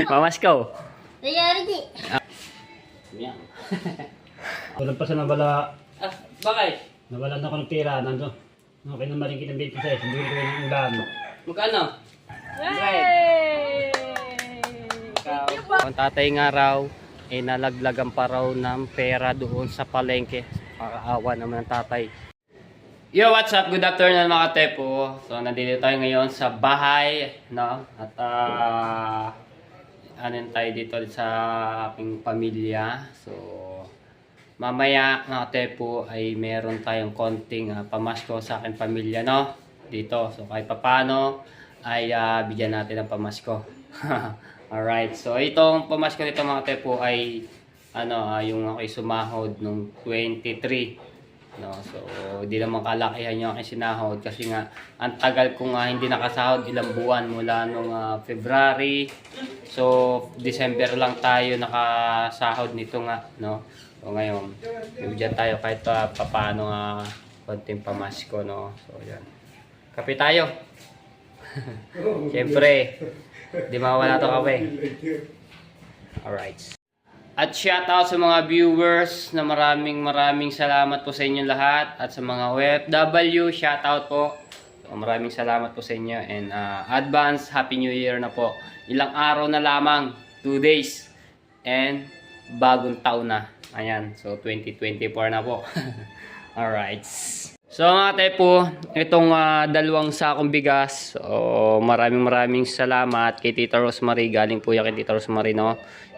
Pamasko. Nangyari Yan. Walang pa sa nawala. Ah, bakit? Nawalan ako ng pera. Nando. Okay na maringkit ng 26. Hindi ko ng ulan. Magkano? Ang tatay nga raw, nalaglagan pa raw ng pera doon sa palengke. Pakaawa naman ng tatay. Yo, what's up? Good afternoon mga tepo. So, nandito tayo ngayon sa bahay, no? At, anin tayo dito sa aking pamilya. So, mamaya mga tepo ay meron tayong konting pamasko sa aking pamilya, no? Dito. So, kahit papano ay bigyan natin ng pamasko. Alright. So, itong pamasko nito mga tepo ay yung ako'y sumahod nung 23. No, so hindi naman kalakihan yung aking sinahod kasi nga ang tagal ko nga hindi nakasahod, ilang buwan mula nung February. So December lang tayo nakasahod nito nga, no. So ngayon, bibigyan tayo kahit papaano konting pamasko, no. So yan. Kape tayo. Siyempre, di mawala to kape. Alright. At shoutout sa mga viewers na maraming salamat po sa inyong lahat. At sa mga OFW, shoutout po. So, maraming salamat po sa inyo. And advance Happy New Year na po. Ilang araw na lamang, 2 days. And bagong taon na. Ayan, so 2024 na po. Alright. So mga tepo, itong dalawang sakong bigas. So, maraming salamat kay Tita Rosemary. Galing po yan kay Tita Rosemary, no?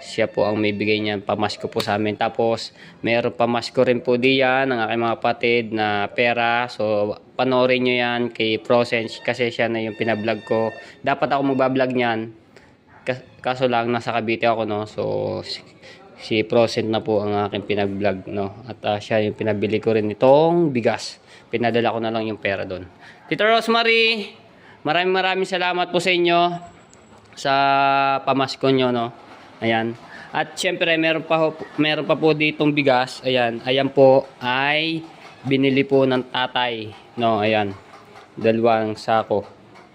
Siya po ang may bigay niyan, pamasko po sa amin. Tapos, mayroon pamasko rin po diyan ng aking mga kapatid na pera. So, panoorin nyo yan kay Prosense kasi siya na yung pinablog ko. Dapat ako magbablog niyan. Kaso lang, nasa Cavite ako, no? So, si Prosent na po ang aking pinablog, no? At siya yung pinabili ko rin itong bigas. Pinadala ko na lang yung pera doon. Tita Rosemary, maraming salamat po sa inyo sa pamasko nyo, no? Ayan. At syempre meron pa po ditong bigas. Ayan po ay binili po ng tatay, no, ayan. Dalawang sako.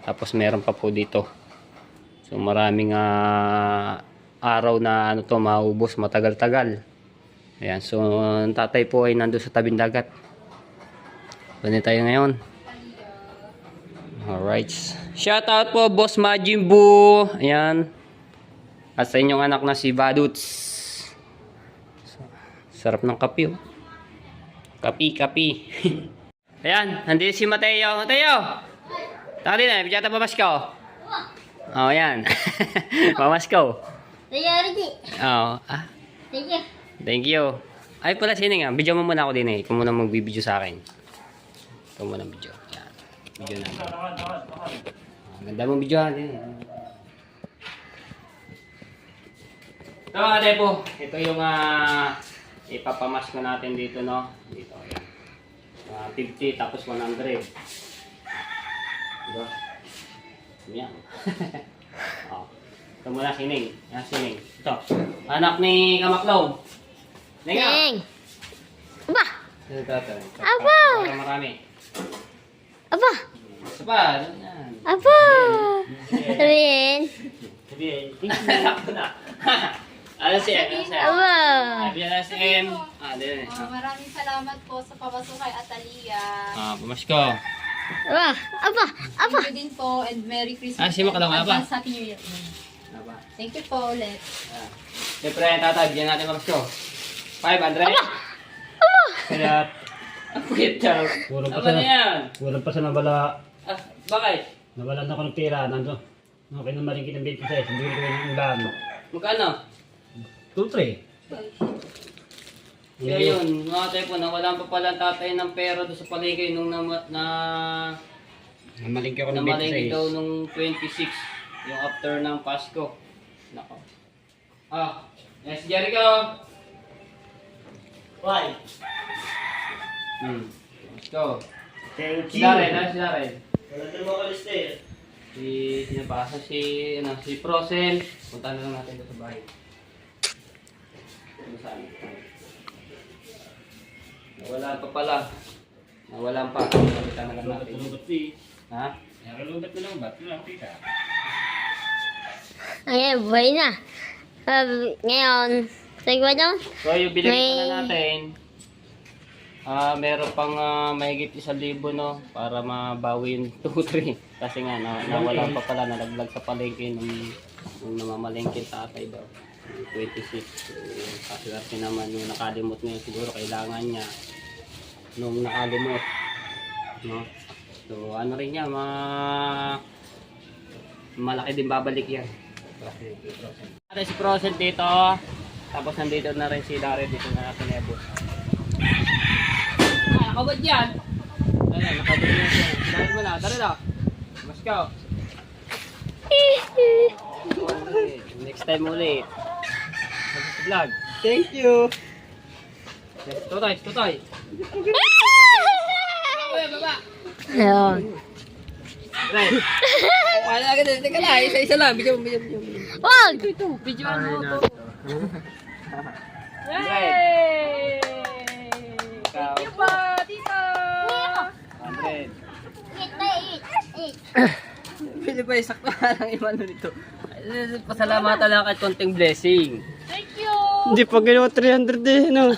Tapos meron pa po dito. So maraming araw na maubos, matagal-tagal. Ayan, so ang tatay po ay nandoon sa tabing dagat. Doon tayo ngayon. Alright. Shout out po Boss Majimbu. Ayan. At sa inyong anak na si Baduts. Sarap ng kape, oh. Kapi. Ayan, nandito si Mateo. Mateo! Taka din na, bigyan tayo pamasko. Oh, ayan. Pamasko. Nangyari Oh, Thank you. Thank you. Ay pala, sining nga. Bidyo mo muna ako din eh. Ikaw muna magbibidyo sa akin. Ikaw muna video. Ayan. Video na. Ganda mong video. So mga tepo, ito yung ipapamasko natin dito, no? Dito, ayan. 50 tapos 100. Diba? Ayan. Oh. Ito muna sining. Yan sining. Ito. Anak ni Kamaklaw. Neng! Aba! Ito. Aba! Marami. Aba! Isa pa. Yan. Aba! Sabihin! Sabihin. Ako na. Ano siya? Aba! Sabihin na si M. Din. Maraming salamat po sa pamasko kay Atalia. Pamasko. Aba! Aba! Aba! Thank you din po and Merry Christmas. Si Makalong Aba. Advance Happy New Year. Thank you po ulit. Siyempre, tatay, bigyan natin pamasko. 500? Aba! Aba! Kaya Wait, walang pa Ano sa yan? walang pa sa nawala. Bakit? Nawalan ako ng pera. Nando. Okay na maringkit ng 26. Hindi ko ng ulan. Magkano? 2-3. Kaya yun, mga tepo, nawalan pa pala ang tatay ng pera doon sa palengke nung Namalingki ako ng namalengke 26. daw nung 26, yung after ng Pasko. Nako. Yes, Jericho! Why? Let's go. Thank Si Darren. Wala din mo kaliste. Sinabasa si Prosen. Punta na lang natin ito sa bahay. Ano saan? Nawalan pa pala. Nawalan pa. Nakita na lang natin. Ha? Nakalungat na lang ba? Wala pita. Ayan, buhay na. Ngayon, sagwa doon. So yung binili na natin, meron pang mahigit 1,000 no, para mabawi yung 2-3. Kasi nga, nawala pa pala, nalaglag sa palengke nung namamalengke tatay daw. 26. Kasi naman yung nakalimot niya, siguro kailangan niya nung nakalimot. No? So ano rin niya, malaki din babalik yan. Ate si Procel dito, tapos nandito na rin si Darren dito na kinebos. Nakabot yan! Ayan, nakabot yan siya. Darren mo na, Darren na! Mas ka! Next time ulit. Vlog. Thank you! Yes, tutoy! Baba! Ayun. Right. Wala ka din. Teka lang. Isa lang. Video. Wag! Ito. Video mo ito. Yay! Ikaw. Thank you po, tito! 100. Pwede ba isakto lang yung ano nito? Pasalamatan lang kahit konting blessing. Thank you! Hindi pa ginawa 300 eh. No?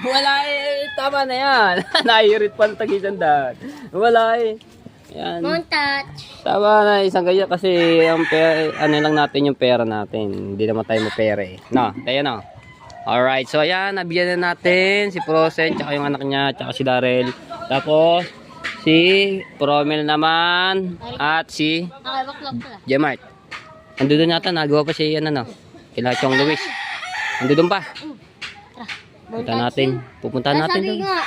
Wala eh. Tama na yan. Nairit pa ng tag-100. Wala eh. Yan. Montage. Tama na, isang ganyan kasi ang pera, ano lang natin yung pera natin. Hindi naman tayo mapera eh. No, tayo na. Alright, so ayan, nabigyan na natin si Prosen, tsaka yung anak niya, tsaka si Darrell. Tapos, si Promel naman, at si Nakabaklog pala. Jemart. Ando doon yata, nagawa pa siya yan ano. Kila Chong Luis. Ando doon pa. Pupuntahan natin Sabi doon. nga,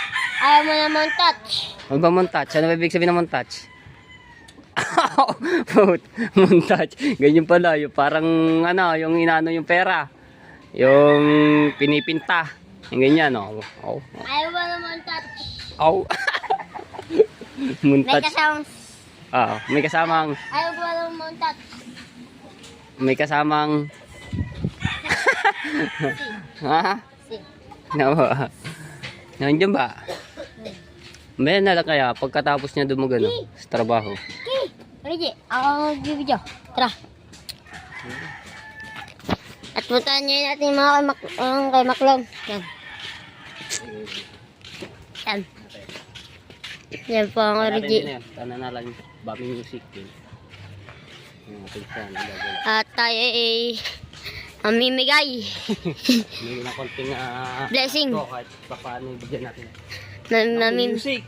ayaw mo na montage. Ano ba montage? Ano ba ibig sabihin ng montage? Montage. Ganyan pala. Yung parang ano, yung inano yung pera. Yung pinipinta. Yung ganyan, no? Oh. Ayaw mo na montage. Oh. May Montage. kasamang, May kasamang, ayaw mo na montage. may kasamang, ha? Si. Nandiyan ba? May na lang kaya pagkatapos niya dumugano sa trabaho. Okay. Ready, ako mag-video. Tara. At puntahan nyo natin mga kay Maklong. Yan. Yan. Yan po ang Reggie. Tana na lang Bami Music din. Yung ating fan. At tayo ay mamimigay. May na konting Blessing. kahit pa paano bigyan natin. Music.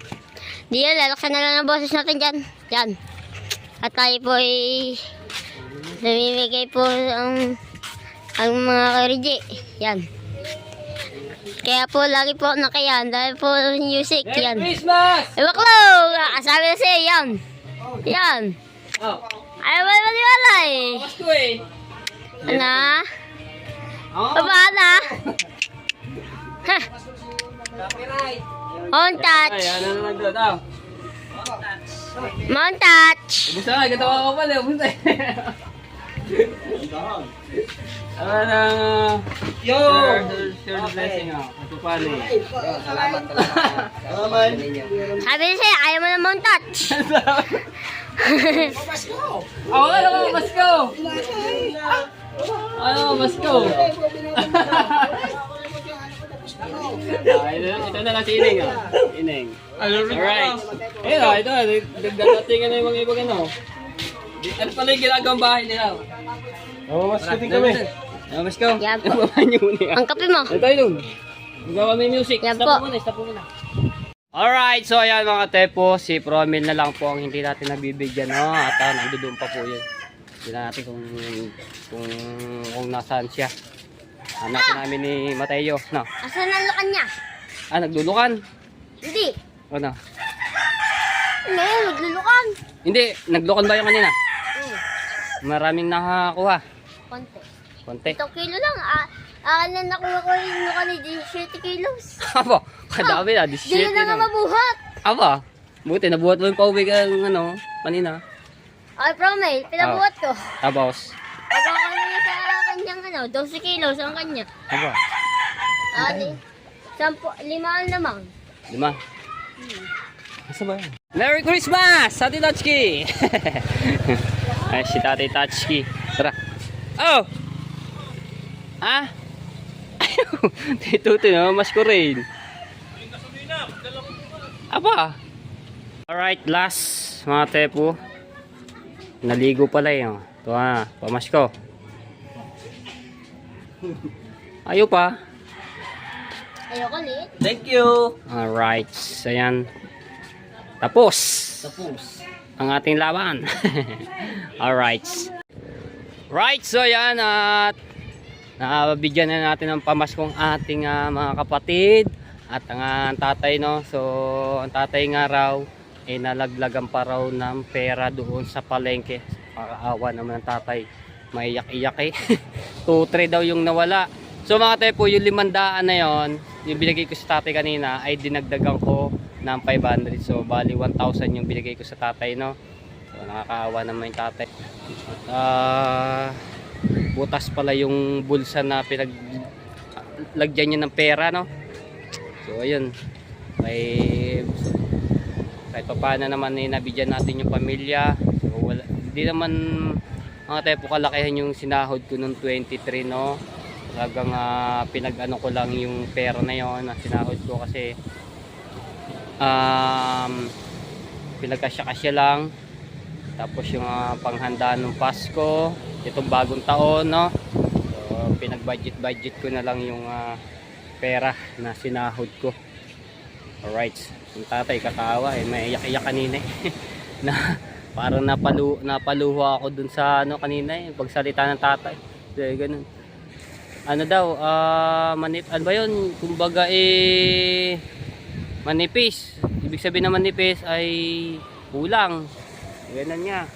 Di yan, lalaksan na lang ang boses natin dyan. Yan. At tayo po ay namimigay po ang mga Reggie. Yan. Kaya po lagi po nakayan dahil po music. Yan. Christmas! Ay, Maklong! Kasabi na siya. Yan. Yan. Oh, Ayaw mo maniwala eh. Pasko eh. Ano? Oh, Paano? Ha? copyright. On touch. Ay, ano na nagdod? Oh. Montage. Busa nga, gatawa ko pala. Busa Yo! Share the blessing ako. Kapupali. Salamat. Sabi na siya, ayaw mo na montage. Ako ka naman, Pasko! Ano, Pasko? Ito na lang si Ineng. Ineng. Alright. Ayun o, ito. Dagdating na yung mga ibang ano. Ano pala yung ginagawang bahay nila? Maskutin kami. Pasko. Yan po. Babahan niyo muna yan. Ang kape mo. Ano tayo dun? Magawa may music. Yan Stop po. mo muna, stop mo muna. Alright, so ayan mga tepo, si Promil na lang po ang hindi natin nabibigyan, no? At nandoon pa po yun. Hindi na natin kung nasaan siya. Hanapin namin ni Mateo, no? Asan ang lukan niya? Naglulukan. Hindi. Ano? Ngayon, naglulukan. Hindi, naglukan ba yung kanina? Maraming nakakuha. Konti. Konti. 2 kilo lang. Na nakuha ko yung lukan ni 17 kilos. Aba, kadami na, 17 Hindi na nga na. mabuhat. Aba, buti, nabuhat mo yung pauwi ka ng ano, kanina. Ay, Promel, pinabuhat ko. Tapos, Pagkawa ko niya sa kanyang 12 kilos ang kanya. aba, Ate, 5 lamang. 5. Asa ba yan? Merry Christmas! Ate Tatsuki! Ay, si Tatay Tatsuki. Tara. Oh! Ah? Dito na, mas ko rin. Aba? Alright, last mga tepo. Naligo pala yun. Ito pamasko. Ayaw pa. Ayoko ulit. Thank you. Alright, so yan. Tapos ang ating laban. Alright. Right, so yan at nabigyan na natin ng pamaskong ating mga kapatid at ang tatay, no. So ang tatay nga raw ay nalaglagan pa raw ng pera doon sa palengke. Pakaawa naman ng tatay. Maiyak-iyak eh. 2-3 daw yung nawala. So mga tayo po, yung 500 na yon, yung binigay ko sa tatay kanina ay dinagdagan ko ng 500. So bali 1,000 yung binigay ko sa tatay, no. So nakakaawa naman yung tatay. Butas pala yung bulsa na pinaglagyan niya ng pera, no. So ayun, kahit pa paano naman nabigyan natin yung pamilya. So wala, hindi naman mga tayo po kalakihan yung sinahod ko nung 23, no. Talagang pinag-ano ko lang yung pera na yon na sinahod ko kasi pinagkasya-kasya lang. Tapos yung panghanda ng Pasko, itong bagong taon, no. So pinag-budget ko na lang yung pera na sinahod ko. Alright, yung tatay kakawa may iyak-iyak kanina na parang napaluha ako dun sa kanina pagsalita ng tatay. So ganun. Ano daw, ano ba yun? Kumbaga manipis. Ibig sabihin na manipis ay kulang. Ganun nga.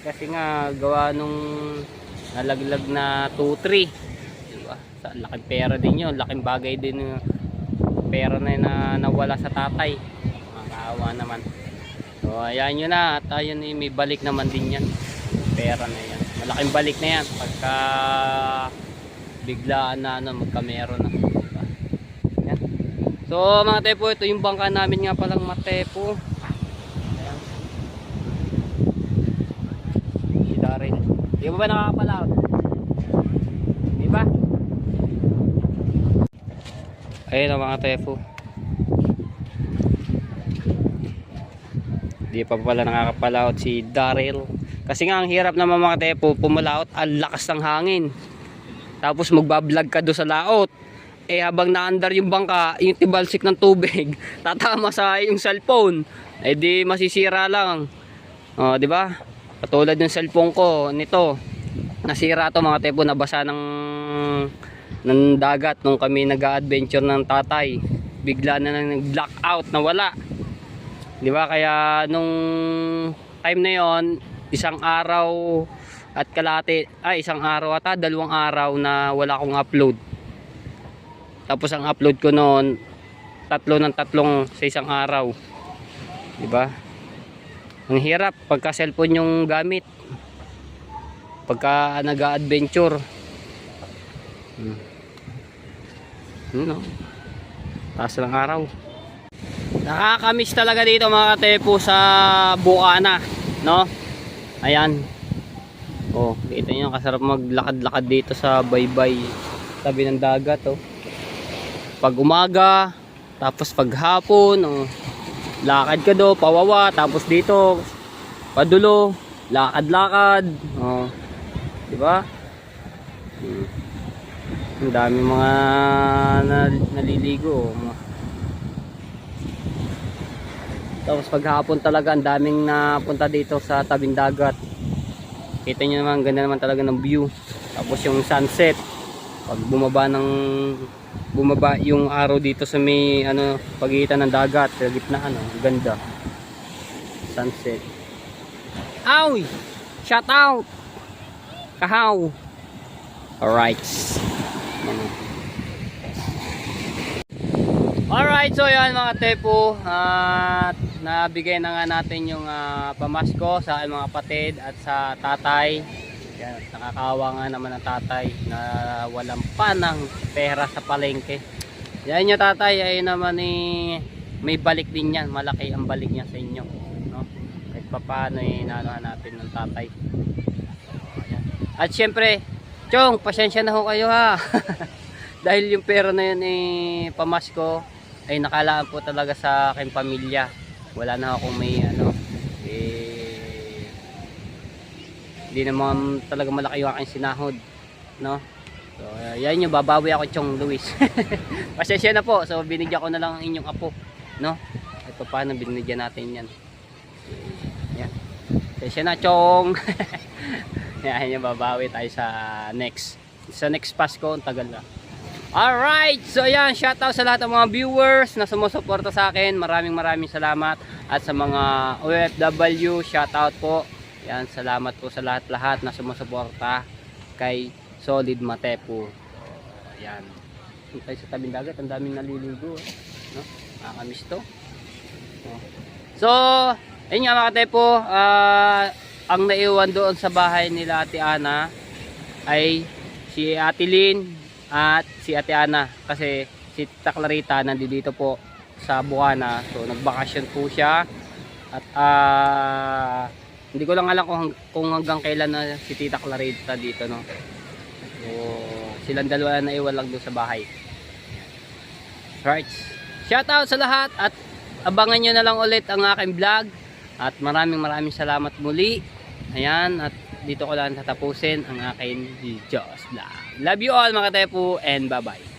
Kasi nga gawa nung nalaglag na 2-3. Diba? Laking pera din yun. Laking bagay din yung pera na nawala sa tatay. Makakaawa naman. So ayan yun na. At ayun may balik naman din yan. Pera na yan. Malaking balik na yan. Pagka biglaan na magkameron na. Diba? Yan. So mga tepo, ito yung bangka namin nga palang matepo. Ayan. Si Daryl. Di ba nakakapalaot? Di ba? Ayun ang mga tepo. Di pa pala nakakapalaot si Daryl. Kasi nga ang hirap naman mga tepo pumalaot, ang lakas ng hangin. Tapos magbablog ka do sa laot. Habang naandar yung bangka, yung tibalsik ng tubig, tatama sa yung cellphone. Di masisira lang. Di ba? Katulad ng cellphone ko nito. Nasira to mga tepo, nabasa ng dagat nung kami nag-adventure ng tatay. Bigla na nag-blackout, nawala. Di ba? Kaya nung time na yon, isang araw at kalate, isang araw ata, 2 araw na wala akong upload. Tapos ang upload ko noon 3 ng 3 sa isang araw. Di ba? Ang hirap pagka cellphone yung gamit. Pagka nag-adventure. No. Taas ng araw. Nakakamiss talaga dito mga katepo sa Buana, no? Ayan. Oh, kita niyo kasarap maglakad-lakad dito sa baybay tabi ng dagat, oh. Pag umaga, tapos pag hapon, oh, lakad ka do, pawawa, tapos dito padulo, lakad-lakad, oh. 'Di ba? Ang dami mga naliligo, oh. Tapos pag hapon talaga ang daming napunta dito sa tabing dagat. Kita nyo naman, ganda naman talaga ng view. Tapos yung sunset, pag bumaba yung araw dito sa may pagitan ng dagat, sa gitnaan, ganda. Sunset. Ow! Shout out! Kahaw! Alright. Alright, so yan mga tepo, at nabigay na nga natin yung pamasko sa mga kapatid at sa tatay. Yan, nakakawa nga naman ang tatay na walang panang pera sa palengke. Yan yung tatay ay naman may balik din yan, malaki ang balik niya sa inyo, no? Kahit paano nanohan natin ng tatay. At syempre Chong, pasensya na ho kayo ha. Dahil yung pera na yun pamasko ay nakalaan po talaga sa aking pamilya. Wala na akong may hindi naman talaga malaki yung aking sinahod, no? So yan yung babawi ako, Chong Luis. Pasensya na po. So binigyan ko na lang ang inyong apo, no? At paano binigyan natin yan. Yan. Pasensya na, Chong. Yan yung babawi tayo sa next Pasko. Ang tagal na. Alright, so ayan, shoutout sa lahat ng mga viewers na sumusuporta sa akin. Maraming salamat. At sa mga OFW, shoutout po. Yan, salamat po sa lahat-lahat na sumusuporta kay Solid Matepo. Ayan. Tayo sa tabing dagat, ang daming naliligo, no? Nakakamiss to. So, ayun nga mga Tepo, ang naiwan doon sa bahay nila Ate Ana ay si Ate Lynn at si Ate Ana, kasi si Tita Clarita nandito po sa Buana. So nagbakasyon po siya at hindi ko lang alam kung hanggang kailan na si Tita Clarita dito, no. So silang dalawa na naiwan lang doon sa bahay. Right, shout out sa lahat at abangan nyo na lang ulit ang aking vlog at maraming salamat muli. Ayan, at dito ko lang tatapusin ang aking videos vlog. Love you all mga Tepo and bye bye.